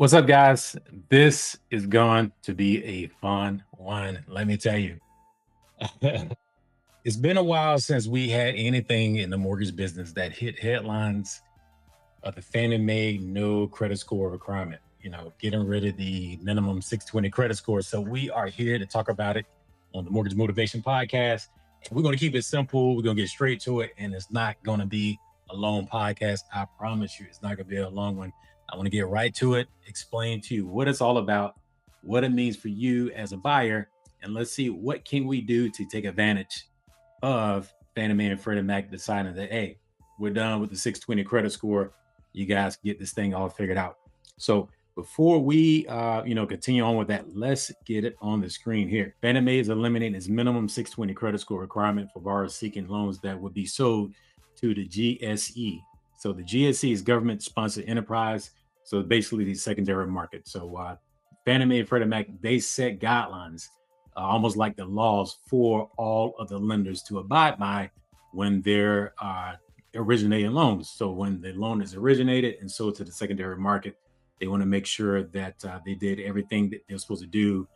What's up, guys? This is going to be a fun one, let me tell you. It's been a while since we had anything in the mortgage business that hit headlines of the Fannie Mae no credit score requirement, getting rid of the minimum 620 credit score. So we are here to talk about it on the Mortgage Motivation Podcast. And we're going to keep it simple. We're going to get straight to it. And it's not going to be a long podcast. I promise you, it's not going to be a long one. I want to get right to it, explain to you what it's all about, what it means for you as a buyer, and let's see what can we do to take advantage of Fannie Mae and Freddie Mac deciding that, hey, we're done with the 620 credit score. You guys get this thing all figured out. So before we, continue on with that, let's get it on the screen here. Fannie Mae is eliminating its minimum 620 credit score requirement for borrowers seeking loans that would be sold to the GSE. So the GSE is government-sponsored enterprise. So basically the secondary market. So Fannie Mae and Freddie Mac, they set guidelines, almost like the laws for all of the lenders to abide by when they're originating loans. So when the loan is originated and sold to the secondary market, they want to make sure that they did everything that they're supposed to do,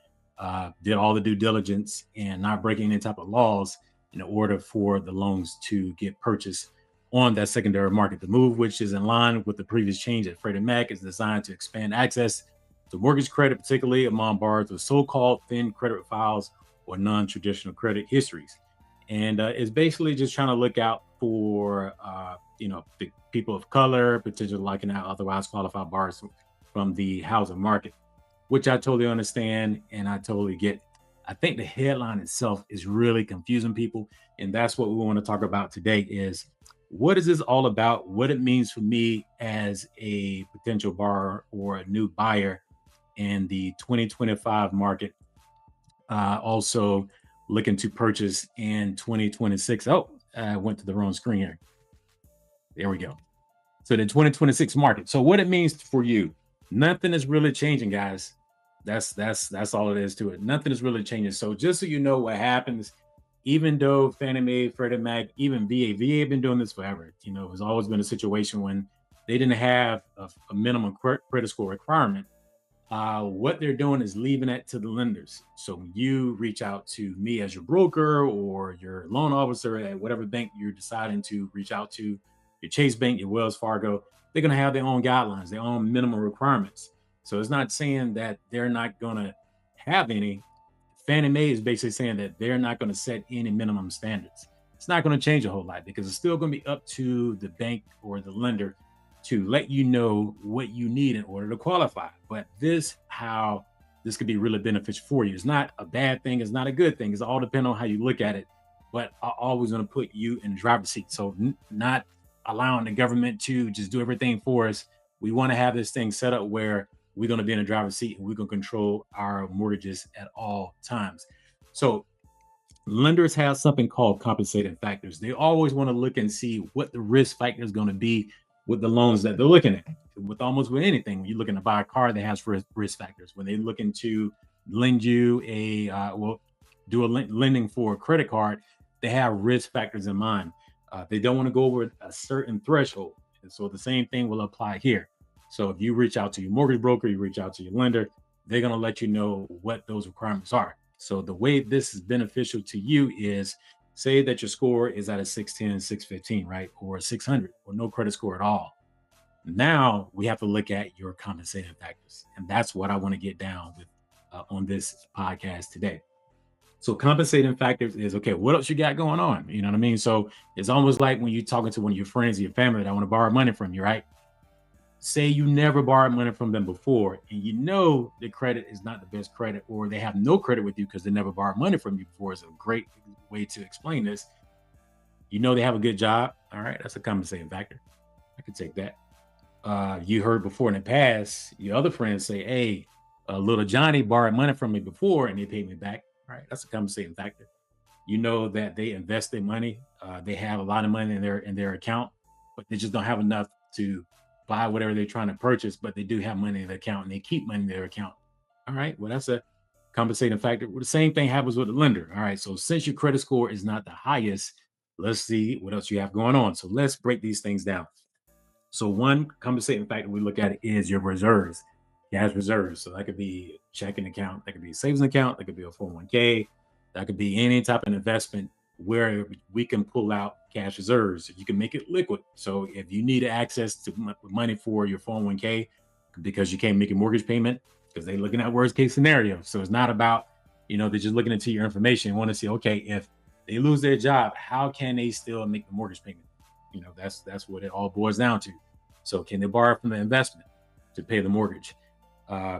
did all the due diligence and not breaking any type of laws in order for the loans to get purchased on that secondary market. The move, which is in line with the previous change at Freddie Mac, is designed to expand access to mortgage credit, particularly among borrowers with so-called thin credit files or non-traditional credit histories. And it's basically just trying to look out for, the people of color, potentially locking out otherwise qualified borrowers from the housing market, which I totally understand and I totally get. I think the headline itself is really confusing people. And that's what we want to talk about today is what is this all about? What it means for me as a potential borrower or a new buyer in the 2025 market. Also looking to purchase in 2026. Oh, I went to the wrong screen here. There we go. So the 2026 market. So what it means for you, nothing is really changing, guys. That's all it is to it. Nothing is really changing. So just so you know what happens, even though Fannie Mae, Freddie Mac, even VA have been doing this forever. It's always been a situation when they didn't have a minimum credit score requirement. What they're doing is leaving it to the lenders. So when you reach out to me as your broker or your loan officer at whatever bank you're deciding to reach out to, your Chase Bank, your Wells Fargo, they're going to have their own guidelines, their own minimum requirements. So it's not saying that they're not going to have any. Fannie Mae is basically saying that they're not going to set any minimum standards. It's not going to change a whole lot because it's still going to be up to the bank or the lender to let you know what you need in order to qualify. But how this could be really beneficial for you. It's not a bad thing. It's not a good thing. It's all depending on how you look at it. But I'm always going to put you in the driver's seat. So not allowing the government to just do everything for us. We want to have this thing set up where we're going to be in the driver's seat and we're going to control our mortgages at all times. So lenders have something called compensating factors. They always want to look and see what the risk factor is going to be with the loans that they're looking at. With anything, when you're looking to buy a car that has risk factors, when they're looking to lend you lending for a credit card, they have risk factors in mind. They don't want to go over a certain threshold. And so the same thing will apply here. So if you reach out to your mortgage broker, you reach out to your lender, they're going to let you know what those requirements are. So the way this is beneficial to you is, say that your score is at a 610, 615, right? Or 600 or no credit score at all. Now we have to look at your compensating factors. And that's what I want to get down with on this podcast today. So compensating factors is, okay, what else you got going on? You know what I mean? So it's almost like when you're talking to one of your friends or your family that want to borrow money from you, right? Say you never borrowed money from them before and you know the credit is not the best credit, or they have no credit with you because they never borrowed money from you before. It's a great way to explain this. You know they have a good job. All right, that's a compensating factor. I can take that. You heard before in the past, your other friends say, hey, little Johnny borrowed money from me before and they paid me back. All right, that's a compensating factor. You know that they invest their money. They have a lot of money in their account, but they just don't have enough to buy whatever they're trying to purchase, but they do have money in their account and they keep money in their account. All right, well, that's a compensating factor. Well, the same thing happens with the lender. All right, so since your credit score is not the highest, let's see what else you have going on. So let's break these things down. So one compensating factor we look at is your reserves. cash reserves. So that could be a checking account, that could be a savings account, that could be a 401k, that could be any type of investment where we can pull out cash reserves. You can make it liquid. So if you need access to money for your 401k because you can't make a mortgage payment, because they're looking at worst case scenario. So it's not about, they're just looking into your information and want to see, okay, if they lose their job, how can they still make the mortgage payment? That's what it all boils down to. So can they borrow from the investment to pay the mortgage?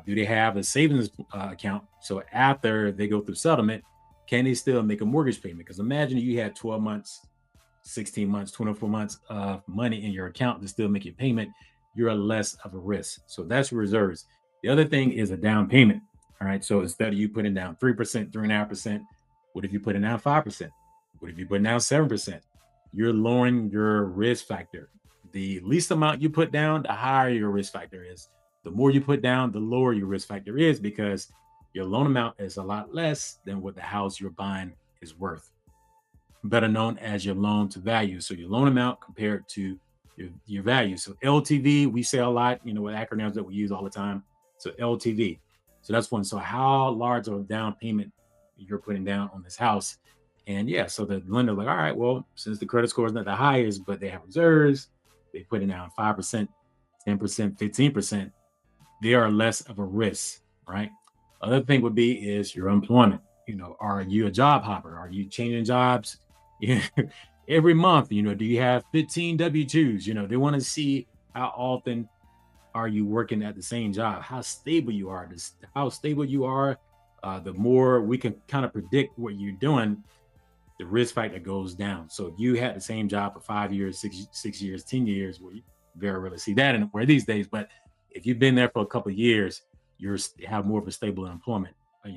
Do they have a savings account? So after they go through settlement, can they still make a mortgage payment? Because imagine you had 12 months, 16 months, 24 months of money in your account to still make your payment. You're less of a risk. So that's reserves. The other thing is a down payment. All right. So instead of you putting down 3%, 3.5%, what if you put down 5%? What if you put down 7%? You're lowering your risk factor. The least amount you put down, the higher your risk factor is. The more you put down, the lower your risk factor is, because your loan amount is a lot less than what the house you're buying is worth, better known as your loan to value. So your loan amount compared to your value. So LTV, we say a lot, with acronyms that we use all the time. So LTV. So that's one. So how large of a down payment you're putting down on this house? And yeah, so the lender like, all right, well, since the credit score is not the highest, but they have reserves, they put it down 5%, 10%, 15%, they are less of a risk, right? Other thing would be is your employment. Are you a job hopper? Are you changing jobs? Yeah, every month, do you have 15 W-2s? They want to see how often are you working at the same job, how stable you are. How stable you are, the more we can kind of predict what you're doing, the risk factor goes down. So if you had the same job for 5 years, 6 years, 10 years, well, you very rarely see that anywhere these days. But if you've been there for a couple of years, you have more of a stable employment.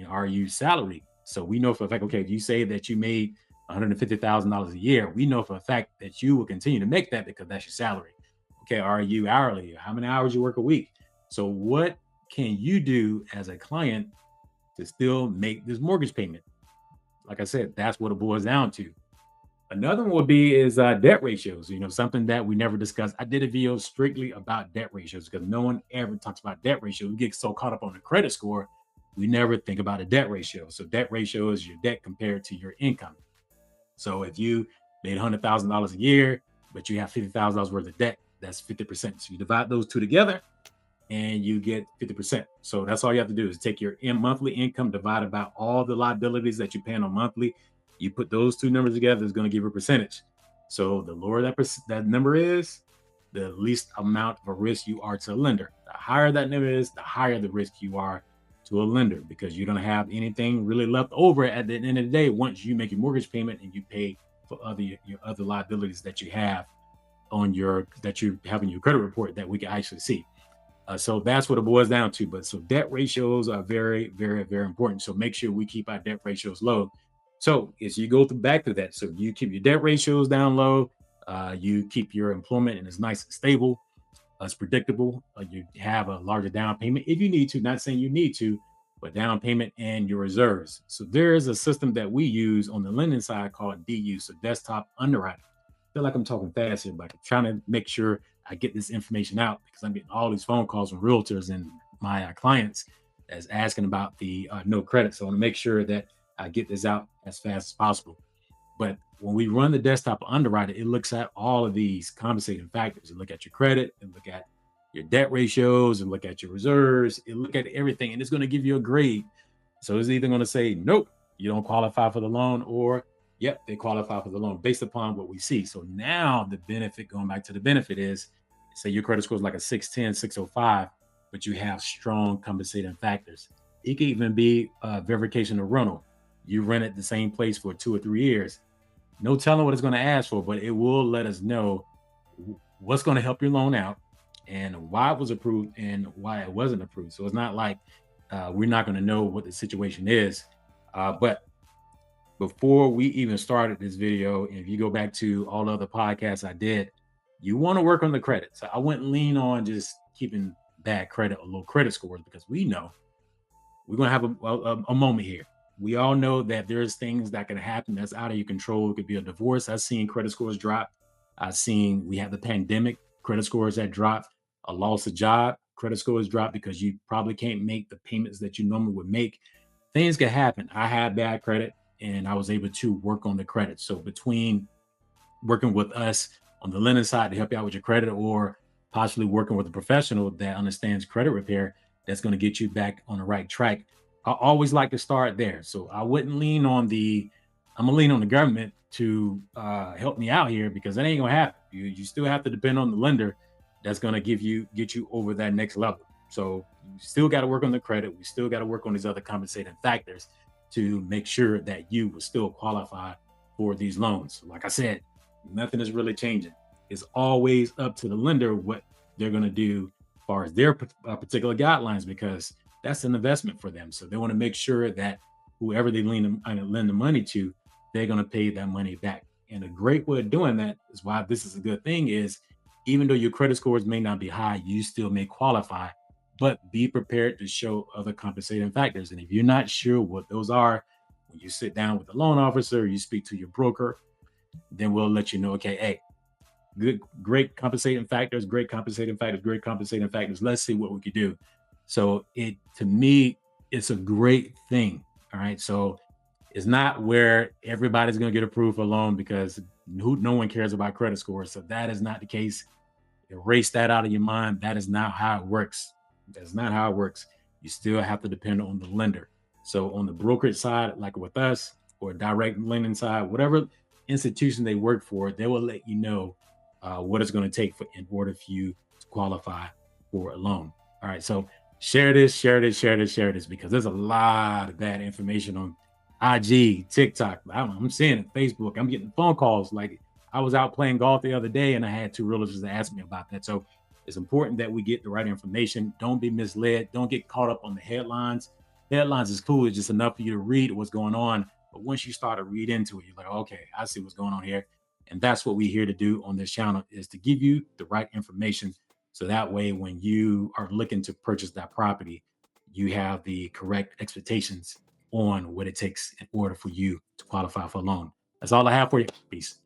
Are you salaried? So we know for a fact, okay, if you say that you made $150,000 a year, we know for a fact that you will continue to make that because that's your salary. Okay, are you hourly? How many hours you work a week? So what can you do as a client to still make this mortgage payment? Like I said, that's what it boils down to. Another one would be is debt ratios. Something that we never discussed. I did a video strictly about debt ratios because no one ever talks about debt ratio. We get so caught up on the credit score, we never think about a debt ratio. So debt ratio is your debt compared to your income. So if you made $100,000 a year, but you have $50,000 worth of debt, that's 50%. So you divide those two together and you get 50%. So that's all you have to do is take your monthly income divided by all the liabilities that you pay on monthly. You put those two numbers together, it's going to give you a percentage. So the lower that number is, the least amount of a risk you are to a lender. The higher that number is, the higher the risk you are to a lender, because you don't have anything really left over at the end of the day once you make your mortgage payment and you pay for your other liabilities that you have that you have in your credit report that we can actually see. So that's what it boils down to. But so debt ratios are very, very, very important. So make sure we keep our debt ratios low. So as you go back to that, so you keep your debt ratios down low, you keep your employment and it's nice and stable, it's predictable. You have a larger down payment if you need to. Not saying you need to, but down payment and your reserves. So there is a system that we use on the lending side called DU, so desktop underwriting. I feel like I'm talking fast here, but I'm trying to make sure I get this information out because I'm getting all these phone calls from realtors and my clients that's asking about the no credit. So I want to make sure that I get this out as fast as possible. But when we run the desktop underwriter, it looks at all of these compensating factors. It look at your credit, and look at your debt ratios, and look at your reserves, it look at everything, and it's going to give you a grade. So it's either going to say, nope, you don't qualify for the loan, or yep, they qualify for the loan based upon what we see. So now the benefit, going back to the benefit, is say your credit score is like a 610, 605, but you have strong compensating factors. It could even be verification of rental. You rent at the same place for 2 or 3 years. No telling what it's going to ask for, but it will let us know what's going to help your loan out and why it was approved and why it wasn't approved. So it's not like we're not going to know what the situation is. But before we even started this video, if you go back to all the other podcasts I did, you want to work on the credit. So I wouldn't lean on just keeping bad credit or low credit scores, because we know we're going to have a moment here. We all know that there's things that can happen that's out of your control. It could be a divorce. I've seen credit scores drop. We have the pandemic, credit scores that dropped, a loss of job, credit scores drop because you probably can't make the payments that you normally would make. Things can happen. I had bad credit and I was able to work on the credit. So between working with us on the lending side to help you out with your credit, or possibly working with a professional that understands credit repair, that's going to get you back on the right track. I always like to start there. So I wouldn't lean on the, I'm gonna lean on the government to help me out here, because that ain't gonna happen. You still have to depend on the lender that's gonna get you over that next level. So you still got to work on the credit. We still got to work on these other compensating factors to make sure that you will still qualify for these loans. Like I said, nothing is really changing. It's always up to the lender what they're going to do as far as their particular guidelines, because that's an investment for them. So they want to make sure that whoever they lend the money to, they're going to pay that money back. And a great way of doing that is why this is a good thing is, even though your credit scores may not be high, you still may qualify, but be prepared to show other compensating factors. And if you're not sure what those are, when you sit down with the loan officer, you speak to your broker, then we'll let you know, okay, hey, good, great compensating factors, great compensating factors, great compensating factors. Let's see what we could do. So it, to me, it's a great thing. All right. So it's not where everybody's going to get approved for a loan, because no one cares about credit scores. So that is not the case. Erase that out of your mind. That is not how it works. That's not how it works. You still have to depend on the lender. So on the brokerage side, like with us, or direct lending side, whatever institution they work for, they will let you know what it's going to take in order for you to qualify for a loan. All right. So share this, share this, share this, share this, because there's a lot of bad information on IG, TikTok. I'm seeing it, Facebook. I'm getting phone calls. Like, I was out playing golf the other day and I had two realtors that asked me about that. So it's important that we get the right information. Don't be misled. Don't get caught up on the headlines. Headlines is cool. It's just enough for you to read what's going on. But once you start to read into it, you're like, okay, I see what's going on here. And that's what we're here to do on this channel, is to give you the right information. So that way, when you are looking to purchase that property, you have the correct expectations on what it takes in order for you to qualify for a loan. That's all I have for you. Peace.